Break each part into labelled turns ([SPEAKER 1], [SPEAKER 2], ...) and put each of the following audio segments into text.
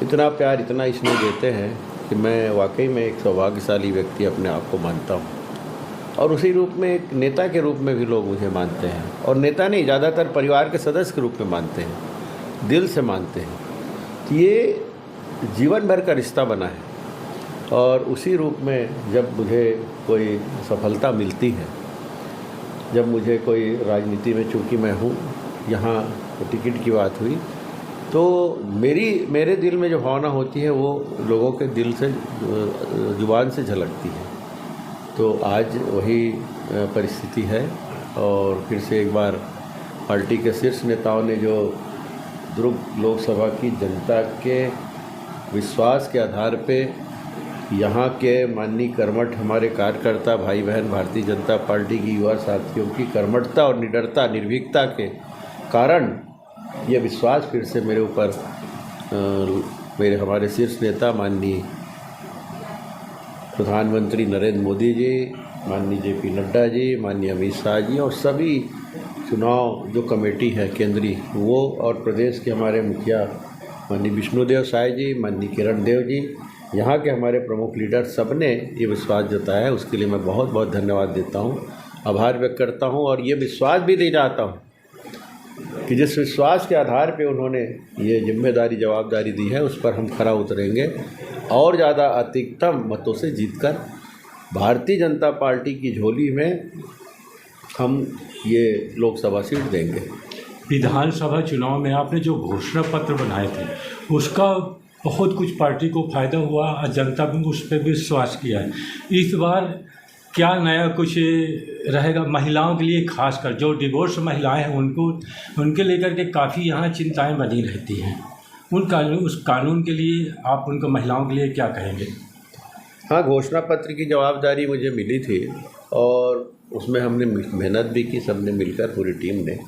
[SPEAKER 1] इतना प्यार, इतना स्नेह देते हैं कि मैं वाकई में एक सौभाग्यशाली व्यक्ति अपने आप को मानता हूँ। और उसी रूप में एक नेता के रूप में भी लोग मुझे मानते हैं, और नेता नहीं, ज़्यादातर परिवार के सदस्य के रूप में मानते हैं, दिल से मानते हैं। तो ये जीवन भर का रिश्ता बना है। और उसी रूप में जब मुझे कोई सफलता मिलती है, जब मुझे कोई राजनीति में, चूँकि मैं हूँ यहाँ, टिकट की बात हुई, तो मेरे दिल में जो भावना होती है वो लोगों के दिल से, जुबान से झलकती है। तो आज वही परिस्थिति है। और फिर से एक बार पार्टी के शीर्ष नेताओं ने जो दुर्ग लोकसभा की जनता के विश्वास के आधार पे यहाँ के माननीय कर्मठ हमारे कार्यकर्ता भाई बहन, भारतीय जनता पार्टी की युवा साथियों की कर्मठता और निडरता, निर्भीकता के कारण ये विश्वास फिर से मेरे ऊपर हमारे शीर्ष नेता माननीय प्रधानमंत्री नरेंद्र मोदी जी, माननीय जेपी नड्डा जी, माननीय अमित शाह जी, और सभी चुनाव जो कमेटी है केंद्रीय, वो और प्रदेश के हमारे मुखिया माननीय विष्णुदेव साय जी, माननीय किरण देव जी, यहाँ के हमारे प्रमुख लीडर, सब ने ये विश्वास जताया है। उसके लिए मैं बहुत बहुत धन्यवाद देता हूँ, आभार व्यक्त करता हूँ। और ये विश्वास भी दे जाता हूँ कि जिस विश्वास के आधार पे उन्होंने ये जिम्मेदारी, जवाबदारी दी है, उस पर हम खरा उतरेंगे और ज़्यादा अधिकतम मतों से जीतकर भारतीय जनता पार्टी की झोली में हम ये लोकसभा सीट देंगे।
[SPEAKER 2] विधानसभा चुनाव में आपने जो घोषणा पत्र बनाए थे, उसका बहुत कुछ पार्टी को फ़ायदा हुआ और जनता भी उस पर विश्वास किया है। इस बार क्या नया कुछ रहेगा महिलाओं के लिए, खासकर जो डिवोर्स महिलाएं हैं उनके लेकर के काफ़ी यहाँ चिंताएं बनी रहती हैं। उस कानून के लिए आप उनको, महिलाओं के लिए क्या कहेंगे?
[SPEAKER 1] हाँ, घोषणा पत्र की जवाबदारी मुझे मिली थी और उसमें हमने मेहनत भी की, सबने मिलकर, पूरी टीम ने।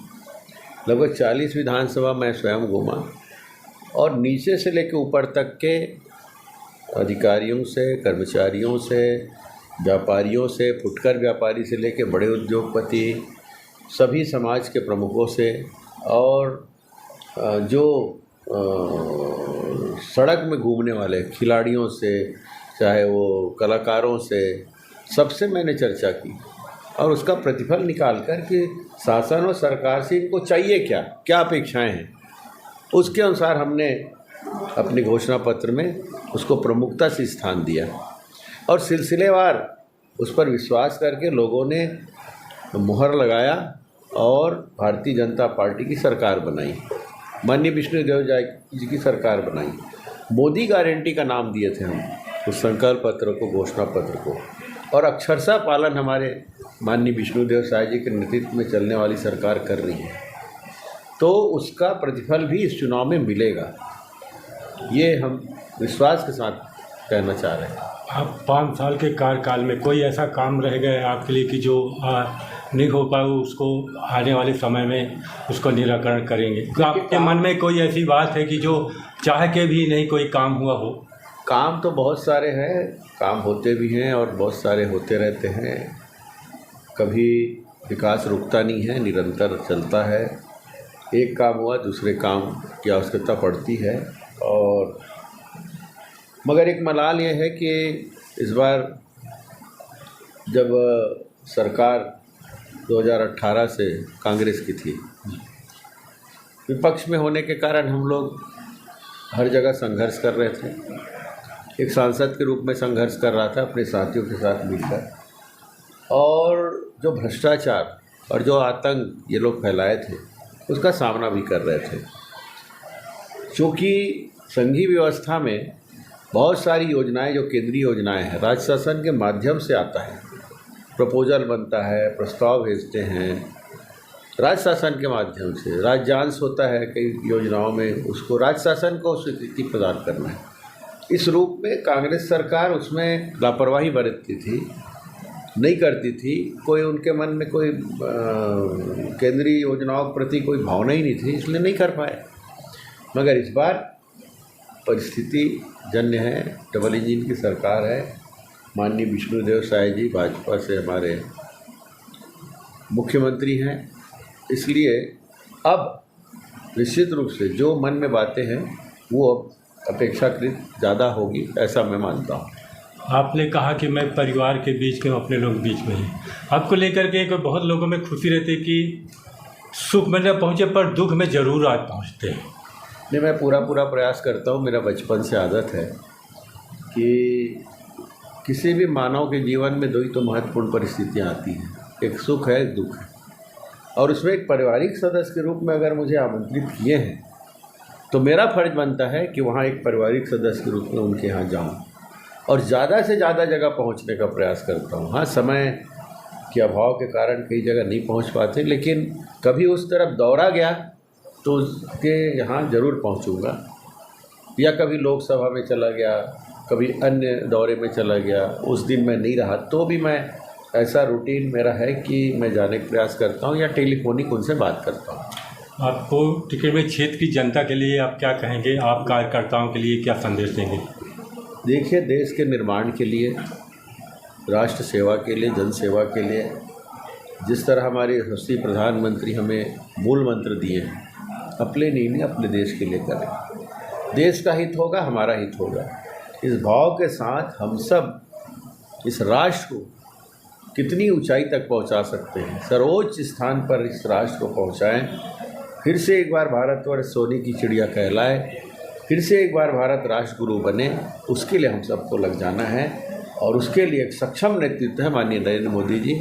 [SPEAKER 1] लगभग 40 विधानसभा मैं स्वयं घूमा और नीचे से लेकर ऊपर तक के अधिकारियों से, कर्मचारियों से, व्यापारियों से, फुटकर व्यापारी से लेकर बड़े उद्योगपति, सभी समाज के प्रमुखों से, और जो सड़क में घूमने वाले खिलाड़ियों से, चाहे वो कलाकारों से, सबसे मैंने चर्चा की और उसका प्रतिफल निकाल कर कि शासन और सरकार से इनको चाहिए क्या, क्या अपेक्षाएं हैं, उसके अनुसार हमने अपने घोषणा पत्र में उसको प्रमुखता से स्थान दिया। और सिलसिलेवार उस पर विश्वास करके लोगों ने मुहर लगाया और भारतीय जनता पार्टी की सरकार बनाई, माननीय विष्णुदेव जी की सरकार बनाई। मोदी गारंटी का नाम दिए थे हम उस संकल्प पत्र को, घोषणा पत्र को, और अक्षरशः पालन हमारे माननीय विष्णुदेव साय जी के नेतृत्व में चलने वाली सरकार कर रही है। तो उसका प्रतिफल भी इस चुनाव में मिलेगा, ये हम विश्वास के साथ कहना चाह रहे हैं।
[SPEAKER 2] आप 5 साल के कार्यकाल में कोई ऐसा काम रह गया आपके लिए कि जो नहीं हो पाए, उसको आने वाले समय में उसको निराकरण करेंगे? तो आपके मन में कोई ऐसी बात है कि जो चाह के भी नहीं कोई काम हुआ हो?
[SPEAKER 1] काम तो बहुत सारे हैं, काम होते भी हैं और बहुत सारे होते रहते हैं। कभी विकास रुकता नहीं है, निरंतर चलता है। एक काम हुआ, दूसरे काम की आवश्यकता पड़ती है। और मगर एक मलाल ये है कि इस बार जब सरकार 2018 से कांग्रेस की थी, विपक्ष में होने के कारण हम लोग हर जगह संघर्ष कर रहे थे। एक सांसद के रूप में संघर्ष कर रहा था अपने साथियों के साथ मिलकर, और जो भ्रष्टाचार और जो आतंक ये लोग फैलाए थे उसका सामना भी कर रहे थे। क्योंकि संघीय व्यवस्था में बहुत सारी योजनाएं, जो केंद्रीय योजनाएं हैं, राज्य शासन के माध्यम से आता है, प्रपोजल बनता है, प्रस्ताव भेजते हैं राज्य शासन के माध्यम से, राज्यांश होता है कई योजनाओं में, उसको राज्य शासन को स्वीकृति प्रदान करना है। इस रूप में कांग्रेस सरकार उसमें लापरवाही बरतती थी, नहीं करती थी। कोई उनके मन में कोई केंद्रीय योजनाओं के प्रति कोई भावना ही नहीं थी, इसलिए नहीं कर पाए। मगर इस बार परिस्थिति जन्य है, डबल इंजन की सरकार है, माननीय विष्णुदेव साय जी भाजपा से हमारे मुख्यमंत्री हैं, इसलिए अब निश्चित रूप से जो मन में बातें हैं वो अब अपेक्षाकृत ज़्यादा होगी, ऐसा मैं मानता हूँ।
[SPEAKER 2] आपने कहा कि मैं परिवार के बीच में, अपने लोग बीच में ही, आपको लेकर के बहुत लोगों में खुशी रहती है कि सुख में न पहुँचे पर दुख में ज़रूर आज पहुँचते हैं।
[SPEAKER 1] नहीं, मैं पूरा प्रयास करता हूँ। मेरा बचपन से आदत है कि किसी भी मानव के जीवन में दो ही तो महत्वपूर्ण परिस्थितियाँ आती हैं, एक सुख है, एक दुख है। और उसमें एक पारिवारिक सदस्य के रूप में अगर मुझे आमंत्रित किए हैं तो मेरा फ़र्ज़ बनता है कि वहाँ एक पारिवारिक सदस्य के रूप में उनके यहाँ जाऊँ और ज़्यादा से ज़्यादा जगह पहुँचने का प्रयास करता हूँ। हाँ, समय के अभाव के कारण कई जगह नहीं पहुँच पाते, लेकिन कभी उस तरफ दौड़ा गया तो उसके यहाँ ज़रूर पहुँचूँगा, या कभी लोकसभा में चला गया, कभी अन्य दौरे में चला गया, उस दिन मैं नहीं रहा तो भी मैं, ऐसा रूटीन मेरा है कि मैं जाने का प्रयास करता हूँ या टेलीफोनिक उनसे बात करता हूँ।
[SPEAKER 2] आपको टिकरवे क्षेत्र की जनता के लिए आप क्या कहेंगे, आप कार्यकर्ताओं के लिए क्या संदेश देंगे?
[SPEAKER 1] देखिए, देश के निर्माण के लिए, राष्ट्र सेवा के लिए, जन सेवा के लिए जिस तरह हमारे यशस्वी प्रधानमंत्री हमें मूल मंत्र दिए हैं, अपने नहीं, अपने देश के लिए करें। देश का हित होगा, हमारा हित होगा। इस भाव के साथ हम सब इस राष्ट्र को कितनी ऊंचाई तक पहुंचा सकते हैं, सर्वोच्च स्थान पर इस राष्ट्र को पहुंचाएं। फिर से एक बार भारतवर्ष सोने की चिड़िया कहलाए, फिर से एक बार भारत राष्ट्र गुरु बने, उसके लिए हम सबको लग जाना है। और उसके लिए एक सक्षम नेतृत्व है माननीय नरेंद्र मोदी जी,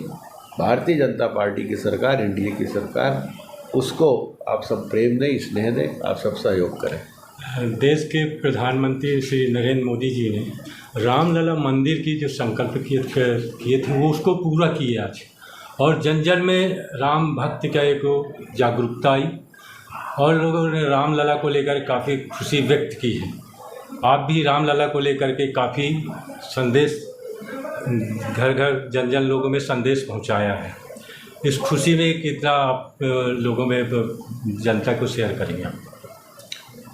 [SPEAKER 1] भारतीय जनता पार्टी की सरकार, एनडीए की सरकार, उसको आप सब प्रेम दें, स्नेह दें, आप सब सहयोग करें।
[SPEAKER 2] देश के प्रधानमंत्री श्री नरेंद्र मोदी जी ने रामलला मंदिर की जो संकल्प किए थे वो उसको पूरा किए आज, और जन जन में राम भक्ति का एक जागरूकता आई और लोगों ने रामलला को लेकर काफ़ी खुशी व्यक्त की है। आप भी रामलला को लेकर के काफ़ी संदेश घर घर जन जन लोगों में संदेश पहुंचाया है। इस खुशी में कितना आप लोगों में, जनता को शेयर करेंगे आप?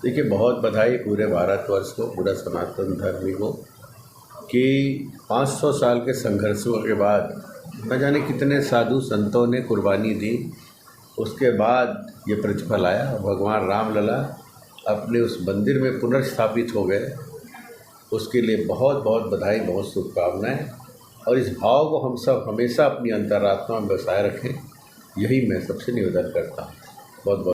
[SPEAKER 1] देखिए, बहुत बधाई पूरे भारतवर्ष को, पूरा सनातन धर्मी को, कि 500 साल के संघर्षों के बाद न जाने कितने साधु संतों ने कुर्बानी दी, उसके बाद ये प्रतिफल आया। भगवान रामलला अपने उस मंदिर में पुनर्स्थापित हो गए। उसके लिए बहुत बहुत बधाई, बहुत शुभकामनाएं। और इस भाव को हम सब हमेशा अपनी अंतरात्मा में बसाए रखें, यही मैं सबसे निवेदन करता हूँ। बहुत बहुत